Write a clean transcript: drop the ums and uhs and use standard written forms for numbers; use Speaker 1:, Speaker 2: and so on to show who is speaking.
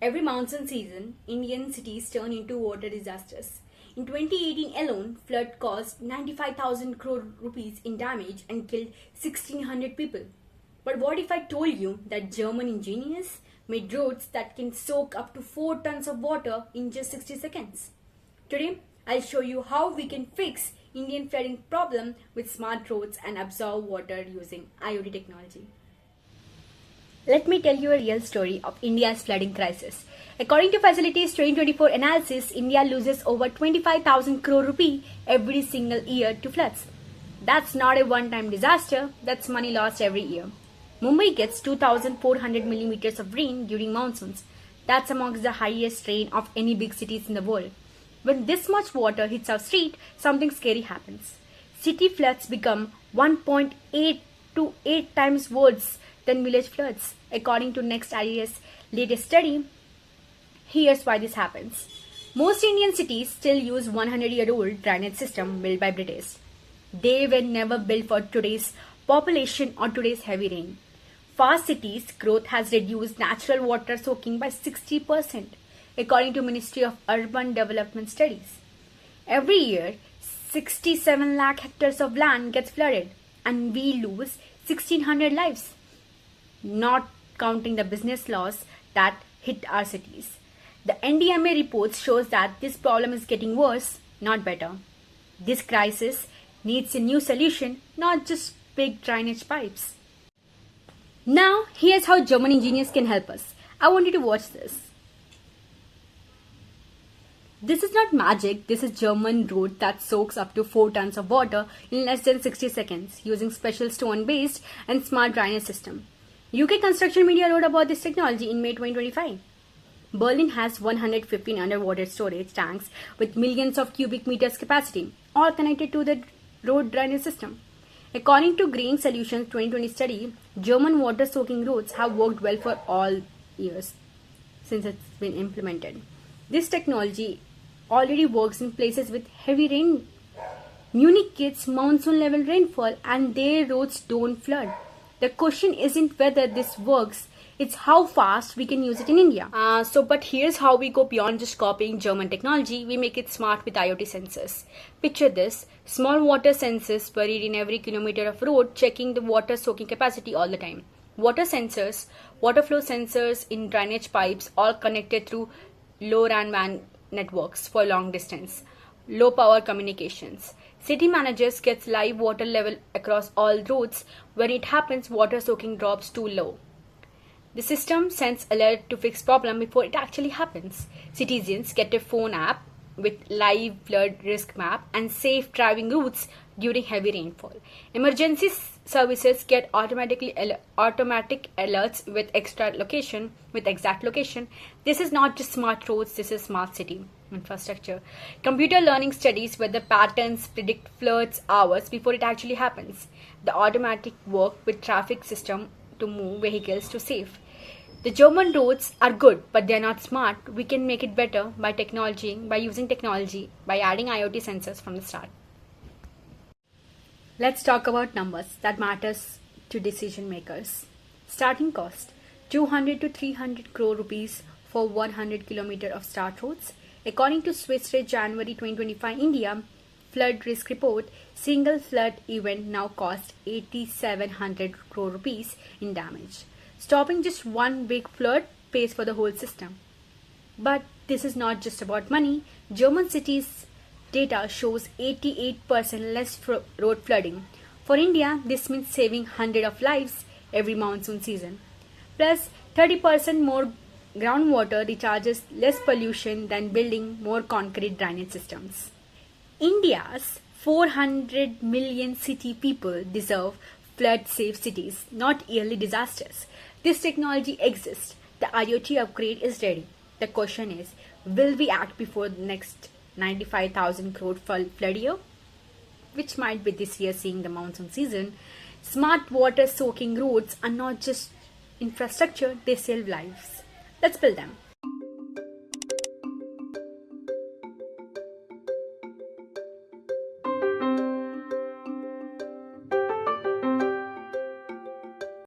Speaker 1: Every monsoon season, Indian cities turn into water disasters. In 2018 alone, flood caused 95,000 crore rupees in damage and killed 1,600 people. But what if I told you that German engineers made roads that can soak up to 4 tons of water in just 60 seconds? Today, I'll show you how we can fix Indian flooding problem with smart roads and absorb water using IoT technology. Let me tell you a real story of India's flooding crisis. According to Facilities 2024 analysis, India loses over 25,000 crore rupee every single year to floods. That's not a one-time disaster, that's money lost every year. Mumbai gets 2,400 millimeters of rain during monsoons. That's amongst the highest rain of any big cities in the world. When this much water hits our street, something scary happens. City floods become 1.8 to 8 times worse than village floods. According to NextID's latest study, here's why this happens. Most Indian cities still use 100-year-old drainage system built by British. They were never built for today's population or today's heavy rain. Fast cities growth has reduced natural water soaking by 60%, according to Ministry of Urban Development studies. Every year, 67 lakh hectares of land gets flooded, and we lose 1,600 lives, not counting the business loss that hit our cities. The NDMA reports shows that this problem is getting worse, not better. This crisis needs a new solution, not just big drainage pipes. Now, here's how German engineers can help us. I want you to watch this. This is not magic, this is German road that soaks up to 4 tons of water in less than 60 seconds using special stone-based and smart drainage system. UK Construction Media wrote about this technology in May 2025. Berlin has 115 underwater storage tanks with millions of cubic meters capacity, all connected to the road drainage system. According to Green Solutions 2020 study, German water soaking roads have worked well for all years since it's been implemented. This technology already works in places with heavy rain. Munich gets monsoon level rainfall and their roads don't flood. The question isn't whether this works, it's how fast we can use it in India. But here's how we go beyond just copying German technology. We make it smart with IoT sensors. Picture this, small water sensors buried in every kilometer of road checking the water soaking capacity all the time. Water sensors, water flow sensors in drainage pipes, all connected through LoRaN WAN networks for long distance, low power communications. City managers get live water level across all roads. When it happens, water soaking drops too low. The system sends alert to fix problem before it actually happens. Citizens get a phone app with live flood risk map and safe driving routes during heavy rainfall. Emergency services get automatic alerts with exact location. This is not just smart roads, this is smart city infrastructure. Computer learning studies whether patterns predict floods hours before it actually happens. The automatic work with traffic system to move vehicles to safe. The German roads are good, but they are not smart. We can make it better by using technology, by adding IoT sensors from the start. Let's talk about numbers that matters to decision makers. Starting cost, 200 to 300 crore rupees for 100 km of start roads. According to Swissre January 2025 India Flood Risk Report, single flood event now costs 8,700 crore rupees in damage. Stopping just one big flood pays for the whole system. But this is not just about money. German cities data shows 88% less road flooding. For India, this means saving hundreds of lives every monsoon season. Plus, 30% more groundwater recharges less pollution than building more concrete drainage systems. India's 400 million city people deserve flood-safe cities, not yearly disasters. This technology exists. The IoT upgrade is ready. The question is, will we act before the next 95,000 crore flood year? Which might be this year seeing the monsoon season. Smart water soaking roads are not just infrastructure, they save lives. Let's build them.